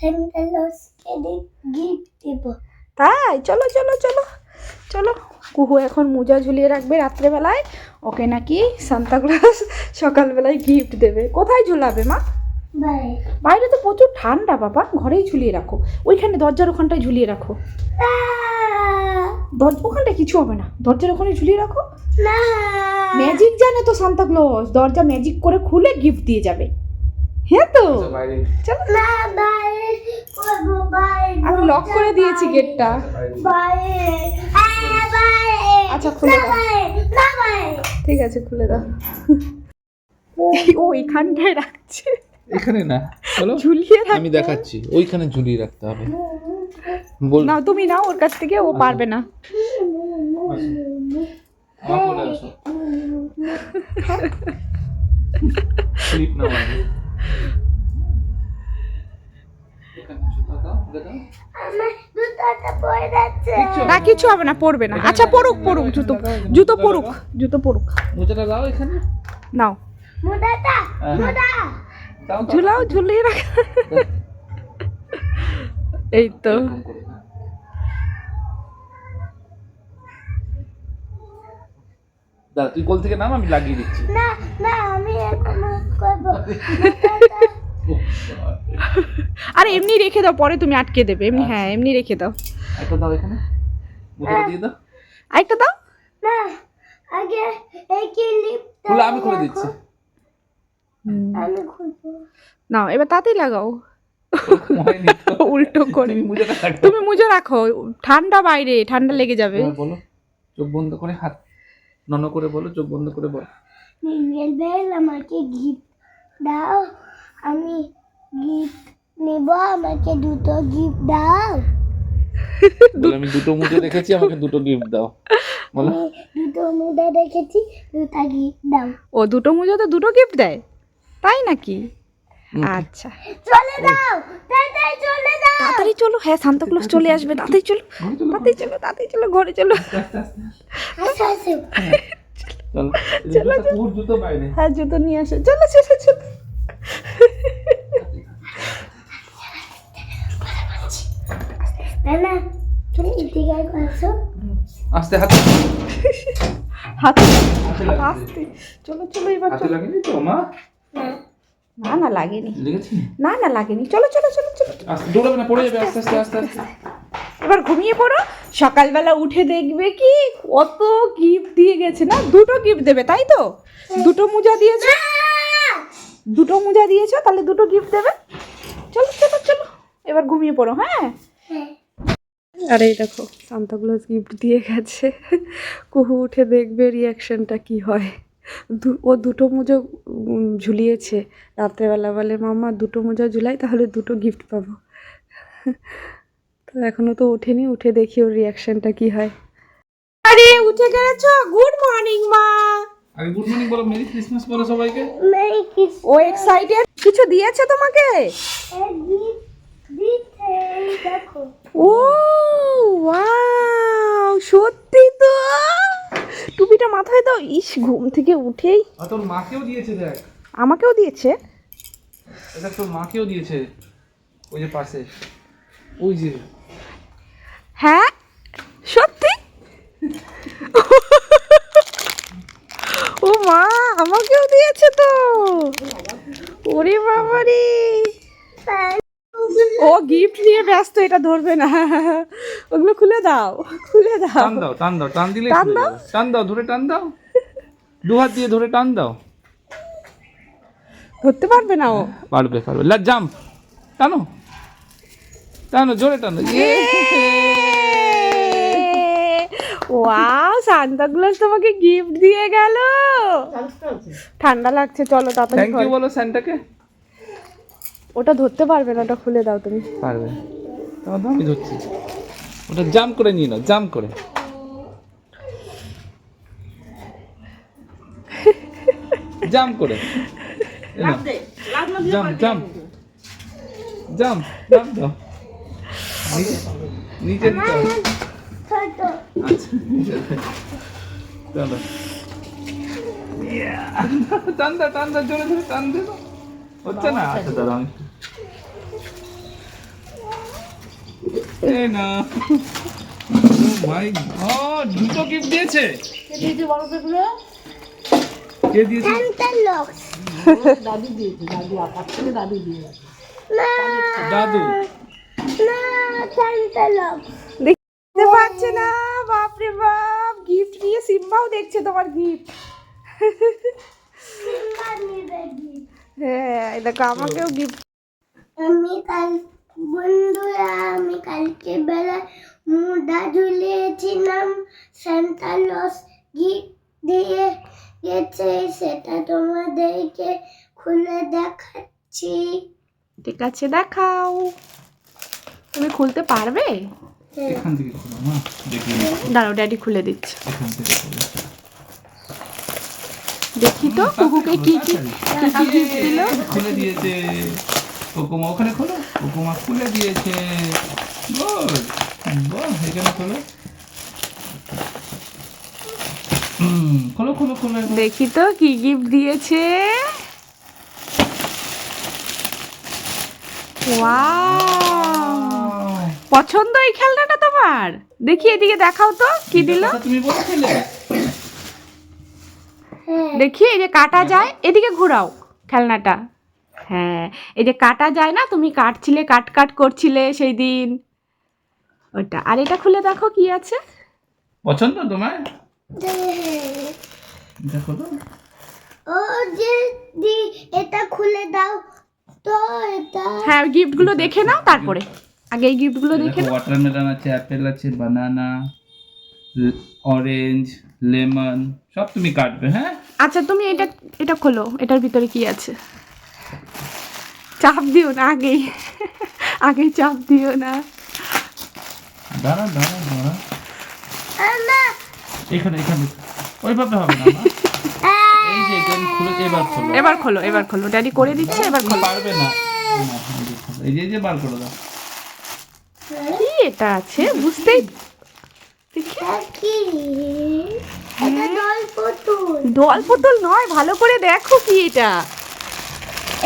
Santa ক্লজকে gift দেব। তাই চলো চলো চলো চলো। কুহু এখন মোজা ঝুলিয়ে রাখবে রাত্রেবেলায়, ওকে নাকি সান্তাক্লজ সকালবেলায় গিফট দেবে। কোথায় ঝুলাবে মা? বাইরে তো প্রচুর ঠান্ডা বাবা, ঘরেই ঝুলিয়ে রাখো। ওইখানে দরজার ওখানটায় ঝুলিয়ে রাখো। ওখানটায় কিছু হবে না, দরজার ওখানে ঝুলিয়ে রাখো। ম্যাজিক জানে তো সান্তাক্লজ, দরজা ম্যাজিক করে খুলে গিফট দিয়ে যাবে। হ্যাঁ তো চলো। আমি লক করে দিয়েছি গেটটা। আচ্ছা খুলে দাও। ঠিক আছে খুলে দাও। ও এখানটায় রাখছে, এখানে না, চলো ঝুলিয়ে রাখ। আমি দেখাচ্ছি, ওইখানে ঝুলিয়ে রাখতে হবে। নাও তুমি নাও ওর কাছ থেকে, ও পারবে না। না কিছু হবে না, পড়বে না। আচ্ছা পড়ুক পড়ুক, জুতো জুতো পড়ুক, জুতো পড়ুক। মোজাটা দাও এখানে, নাও ঝুলাও, ঝুলিয়ে রাখ। এই তো দাদা তুই কোল থেকে নাম, আমি লাগিয়ে দিচ্ছি। না না আমি এখন করব। আরে এমনি রেখে দাও, পরে তুমি আটকে দেবে এমনি। হ্যাঁ এমনি রেখে দাও। একটা দাও এখানে, মোজাটা দিয়ে দাও। আরেকটা দাও। না আগে এই ক্লিপ খুলে আমি খুলে দিচ্ছি। আমি খুলবো। নাও এবার তাতেই লাগাও, হয়নি তো। উল্টো করে। তুমি মোজাটা রাখো। তুমি মুজো রাখো, ঠান্ডা বাইরে, ঠান্ডা লেগে যাবে। এবার বলো, চোখ বন্ধ করে হাত নন করে বলো, চোখ বন্ধ করে বলো। মিঙ্গেল বেল আমাকে গিফট দাও, আমি গিফট নেব, আমাকে দুটো গিফট দাও। বলো আমি দুটো মোজা রেখেছি, আমাকে দুটো গিফট দাও। বলো আমি দুটো মুদা রেখেছি, দুটো গিফট দাও। ও দুটো মুজো তো দুটো গিফট দেয়, তাই নাকি? আচ্ছা চলে দাও, তাড়াতাড়ি চলে দাও। তাড়াতাড়ি চলো। হ্যাঁ সান্তাক্লজ চলে আসবে, তাড়াতাড়ি চলো তাড়াতাড়ি চলো তাড়াতাড়ি চলো, ঘরে চলো। আচ্ছা আচ্ছা চলো চলো, জুতো বাইরে। হ্যাঁ জুতো নিয়ে আসো, চলো চলো চলো। না না তুমি এদিকে আসো। আস্তে হাত হাতে লাগিয়ে আস্তে চলো চলো এবার হাতে চলো। লাগেনি তো মা? না না লাগেনি, লেগেছে? না না লাগেনি। চলো চলো চলো চলো। আস্তে দৌড়াবে না, পড়ে যাবে। আস্তে আস্তে আস্তে আস্তে। এবার ঘুমিয়ে পড়ো, সকালবেলা উঠে দেখবে কি কত গিফট দিয়ে গেছে। না দুটো গিফট দেবে তাই তো? দুটো মোজা দিয়েছো, দুটো মোজা দিয়েছো, তাহলে দুটো গিফট দেবে। চলো চলো চলো এবার ঘুমিয়ে পড়ো। হ্যাঁ আরে এই দেখো সান্তাক্লজ গিফট দিয়ে গেছে। কুহু উঠে দেখবে রিয়াকশনটা কি হয়। ও দুটো মোজা ঝুলিয়েছে রাত্রেবেলা, বলে মামা দুটো মোজা ঝুলাই তাহলে দুটো গিফট পাবো। তো এখনো তো ওঠেনি, উঠে দেখি ওর রিয়াকশনটা কি হয়। আরে উঠে গেছো, গুড মর্নিং মা। আগে গুড মর্নিং বলো, মেরি ক্রিসমাস বলো সবাইকে। Merry Christmas. ও এক্সাইটেড, কিছু দিয়েছে তোমাকে? গিফট দিতে দেখো। ও ওয়াও, সত্যি তো। টুপিটা মাথায় দাও। ইস ঘুম থেকে উঠেই আর তোর মাকেও দিয়েছে, দেখ আমাকেও দিয়েছে। এটা তোর মাকেও দিয়েছে, ওই যে পাশে, ওই যে। হ্যাঁ সত্যি। ও মা আমাকেও দিয়েছে তো। ওরে বাবারে, ও গিফট নিয়ে ব্যস্ত, এটা ধরবে না। ওগুলো খুলে দাও, খুলে দাও। টান দাও, টান দাও, টান দিলে টান দাও। টান দাও, ধরে টান দাও, দু হাত দিয়ে ধরে টান দাও। ধরতে পারবে না ও। পারবে পারবে। লেট জাম্প, টানো টানো, জোরে টানো। ওয়াও সান্তাক্লজ তোমাকে গিফট দিয়ে গেল। ঠান্ডা লাগছে, চলো তাড়াতাড়ি থ্যাংক ইউ ঘরে। বলো স্যান্টাকে। ওটা ধরতে পারবে না, ওটা খুলে দাও তুমি। পারবে, তোমার দাও, আমি ধরছি। ওটা জাম্প করে নিয়ে নাও, জাম্প করে। জাম্প করে, জাম্প জাম্প জাম্প জাম্প দাও। নিচে দিতে হবে। ছোট আচ্ছা চলো, টান দাও, টান দাও, জোরে জোরে টান দে। হচ্ছে না? আচ্ছা দাঁড়াও, এই না মাই গড, দুটো গিফট দিয়েছে। কে দিয়েছে? Santa locks. না দাদু। না সান্তা লক্স। দেখতে পাচ্ছে না, বাপরে বাপ, গিফট নিয়ে সিম্বাও দেখছে তোমার গিফট। সিম্বা নেবে gift। হ্যাঁ, এই দেখো আমাকেও গিফট। আমি কালকে বেলা মুড়া ঝুলিয়েছিলাম, সান্তা লস গিফট দিয়ে গেছে, সেটা তোমাদেরকে খুলে দেখাচ্ছি। ঠিক আছে, দেখাও। তুমি খুলতে পারবে? এখান থেকে খোলো মা, দেখি দাঁড়াও, ড্যাডি খুলে দিচ্ছে। এখান থেকে খোলো। দেখি তো কুকুকে কি কি গিফট দিল। খুলে দিয়েছে। কোকুমা ওখানে খোলো, কোকুমা খুলে দিয়েছে। গুড, বাহ, এখানে খোলো। খোলো খোলো খোলো এবার। দেখি তো কি গিফট দিয়েছে। ওয়াও, পছন্দ এই খেলনাটা তোমার? দেখি এদিকে দেখাও তো কি দিল। এটা কথা তুমি বলেছিলে? দেখি, এই যে কাটা যায়, এদিকে ঘোরাও খেলনাটা। হ্যাঁ, এই যে কাটা যায় না, তুমি কাটছিলে, কাট করছিলে সেই দিন, ওটা। আর এটা খুলে দেখো কি আছে। পছন্দ তোমার? দেখো তো। ও যে দি, এটা খুলে দাও তো। এটা হ্যাঁ, গিফটগুলো দেখে নাও, তারপরে আগে এই গিফটগুলো দেখে নাও। ওয়াটারমেলন আছে, অ্যাপেল আছে, বানানা, অরেঞ্জ, লেমন, সব তুমি কাটবে। হ্যাঁ, আচ্ছা, তুমি এটা এটা খোলো, এটার ভিতরে কি আছে। চাপ দিও না আগেই, আগেই চাপ দিও না। দাঁড়া দাঁড়া দাঁড়া, না এখানে এখানে ওইভাবে হবে না মা। এই যে এটা খুলে, এবার খোলো। এবার খোলো, ড্যাডি করে দিচ্ছে, এবার তুমি খোলো। পারবে না। এই যে এই যে বার করে দাও। কি এটা আছে বুঝতেই। দেখি, এটা কি? এটা দল পুতুল। দল পুতুল নয়, ভালো করে দেখো কি এটা।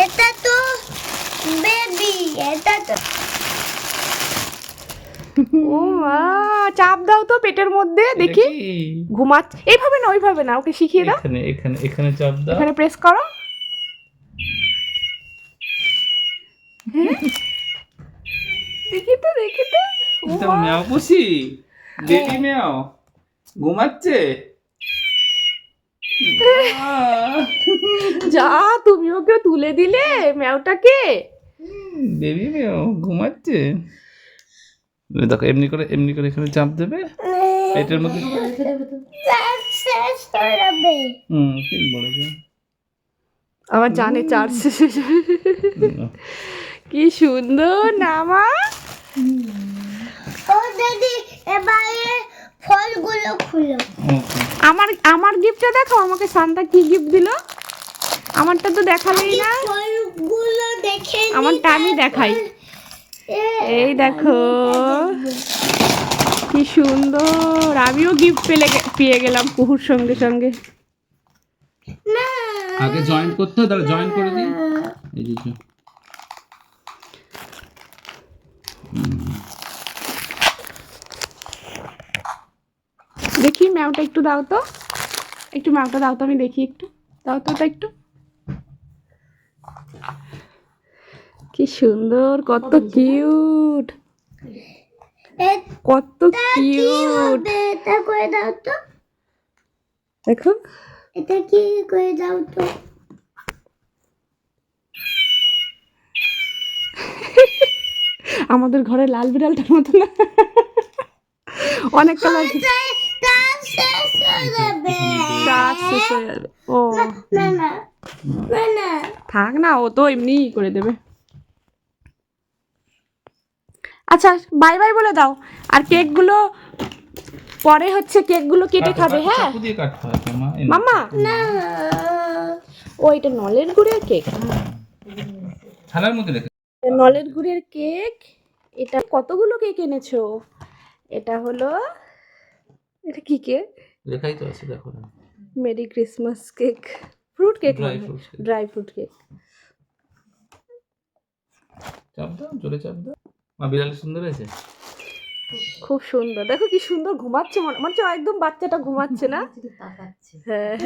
এটা তো বেবি। এটা তো ও মা, চাপ দাও তো পেটের মধ্যে, দেখি। এটা কি? ঘুমাচ্ছে, এইভাবে না, ওইভাবে না, ওকে শিখিয়ে দাও। এখানে এখানে এখানে চাপ দাও। এখানে প্রেস করো। হ্যাঁ? দেখি তো ও এটা মা। ম্যাও পুষি, বেবি ম্যাও ঘুমাচ্ছে। যা, তুমি ওকে তুলে দিলে ম্যাওটাকে। বেবি ম্যাও ঘুমাচ্ছে। দেখো, এমনি করে এখানে চাপ দেবে পেটের মধ্যে। শেষ হয়ে যাবে। ঠিক বলেছো। আবার জানে চার্জ শেষ হয়ে যাবে। কি সুন্দর না মা। ও দিদি, এবারে ফলগুলো খুলো। ওকে, আমার গিফটটা দেখো, আমাকে সান্তা কি গিফট দিল। আমারটা তো দেখালেই না। ফলগুলো দেখে নি, আমারটা আমি দেখাই। এ- এই দেখো কি সুন্দর, আমিও গিফট পেয়ে গেলাম কুহুর সঙ্গে সঙ্গে। না আগে জয়েন করতে হবে, তাহলে জয়েন করে দিই। এই যে দেখি ম্যাওটা একটু দাও তো, একটু ম্যাওটা দাও তো, আমি দেখি একটু, দাও তো ওটা একটু। কি সুন্দর, কত কিউট, কত কিউট। এটা করে দাও তো। দেখো, এটা কি করে দাও তো। আমাদের ঘরে লাল বিড়ালটার মতো না, অনেক কালার। তার শেষ হয়ে যাবে। চার্জ শেষ হয়ে যাবে। ও না না না না। থাক না, ও তো এমনিই করে দেবে। আচ্ছা, বাই বাই বলে দাও। আর কেকগুলো পরে হচ্ছে, কেকগুলো কেটে খাবে। হ্যাঁ চাকু দিয়ে কাটতে হয় তো মা। মাম্মা, না ও এটা নলের গুড়ের কেক। থালার মধ্যে রেখে। নলের গুড়ের কেক। এটা কতগুলো কেক এনেছো? এটা হলো, এটা কি কেক? লেখাই তো আছে, দেখো না। Merry Christmas cake, fruit cake, Dry fruit cake. Dry fruit cake. চাপ দাও, জোরে চাপ দাও। মা, বিড়াল সুন্দর হয়েছে। খুব সুন্দর, দেখো কি সুন্দর ঘুমাচ্ছে, মনে হচ্ছে একদম বাচ্চাটা ঘুমাচ্ছে না? হ্যাঁ,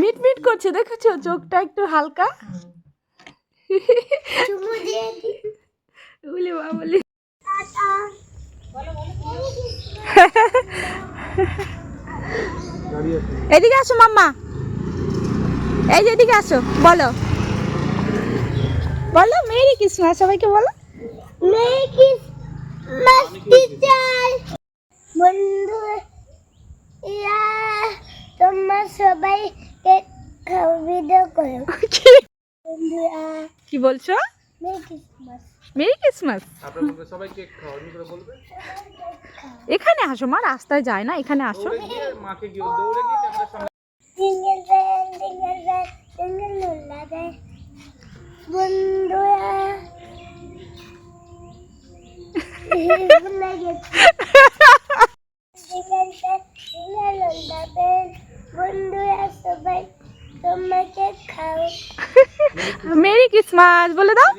মিট মিট করছে, দেখেছো চোখটা একটু হালকা। চুমু দিয়ে দি। বলি মা বলি। টাটা। এদিকে আসো মাম্মা, এই যে এদিকে আসো, বলো বলো মেরি ক্রিসমাস, সবাইকে বলো মেরি ক্রিসমাস টিচার। বন্ধু ইয়া তোমরা সবাইকে ভিডিও করো। বন্ধুরা কি বলছো? Merry Christmas. Merry Christmas. আপনারা সবাই কেক খাও, এমনি করে বলবে। এখানে আসো মা, রাস্তায় যায় না, এখানে আসো। দৌড়ে গিয়ে মাকে গিয়ে দৌড়ে গিয়ে ক্যামেরার সামনে। Jingle bell jingle bell jingle উল্লা বেল। বন্ধুরা ভুলে গেছি। জিঙ্গল বেল জিঙ্গল উল্লা বেল। বন্ধুরা সবাই তোমাকে খাও। মেরি ক্রিসমাস বলে দাও।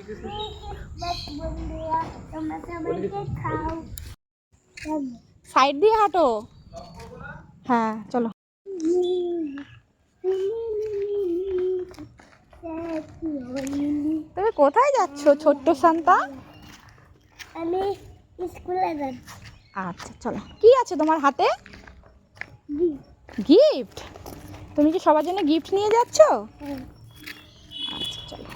বাস বন্ধুরা তোমরা সবাইকে খাও। সাইড দিয়ে হাঁটো। হ্যাঁ চলো। তুমি কোথায় যাচ্ছো ছোট্ট সান্তা? আমি স্কুলে যাচ্ছি। আচ্ছা চলো। কি আছে তোমার হাতে? গিফট? তুমি কি সবার জন্য গিফট নিয়ে যাচ্ছো? আচ্ছা চলো।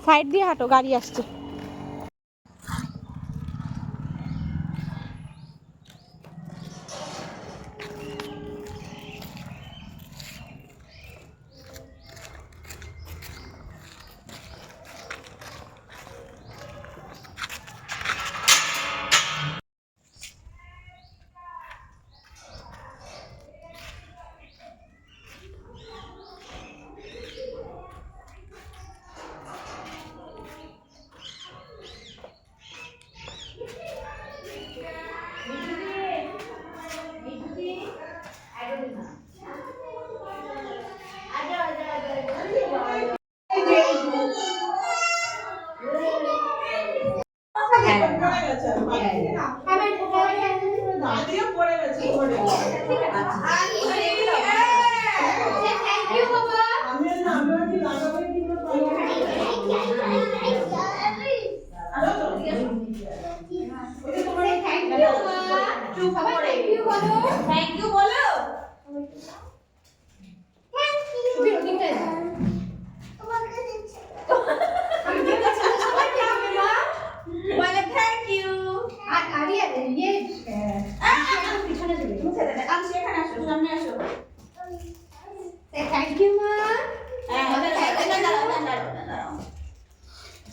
সাইড দিয়ে হাঁটো, গাড়ি আসছে।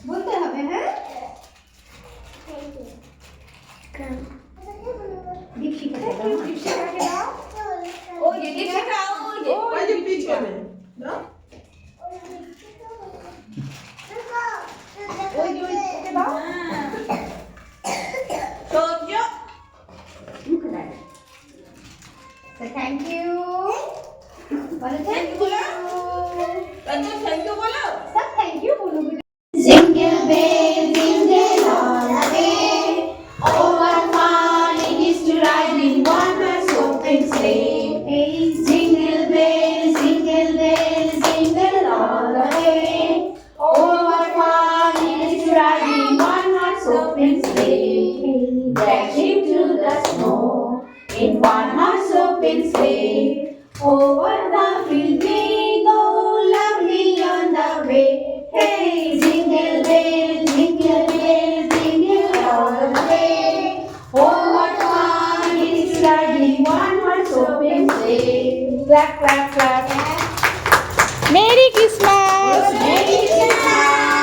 বলতে হবে, হ্যাঁ? দীপশিখাকে দাও, দীপশিখাকে দাও। ওই যে দীপশিখা, ওই যে পিছনে দাও। ওই যে ওকে দাও। সূর্য মুখ দাও। থ্যাংক ইউ বলো, থ্যাংক ইউ বলো, থ্যাংক ইউ বলো, সব থ্যাংক ইউ বলো। Jingle bell, jingle all the way. Oh, what fun it is to ride in one horse open sleigh. Hey, jingle bell, jingle all the way. Oh, what fun it is to ride in one horse open sleigh. Dashing through the snow in one horse open sleigh. Oh, what the field may go, lovely on the way. Hey, jingle bell, jingle all the way. Oh, what fun it is riding one horse open sleigh. Clap, clap, clap. Merry Christmas. Merry Christmas.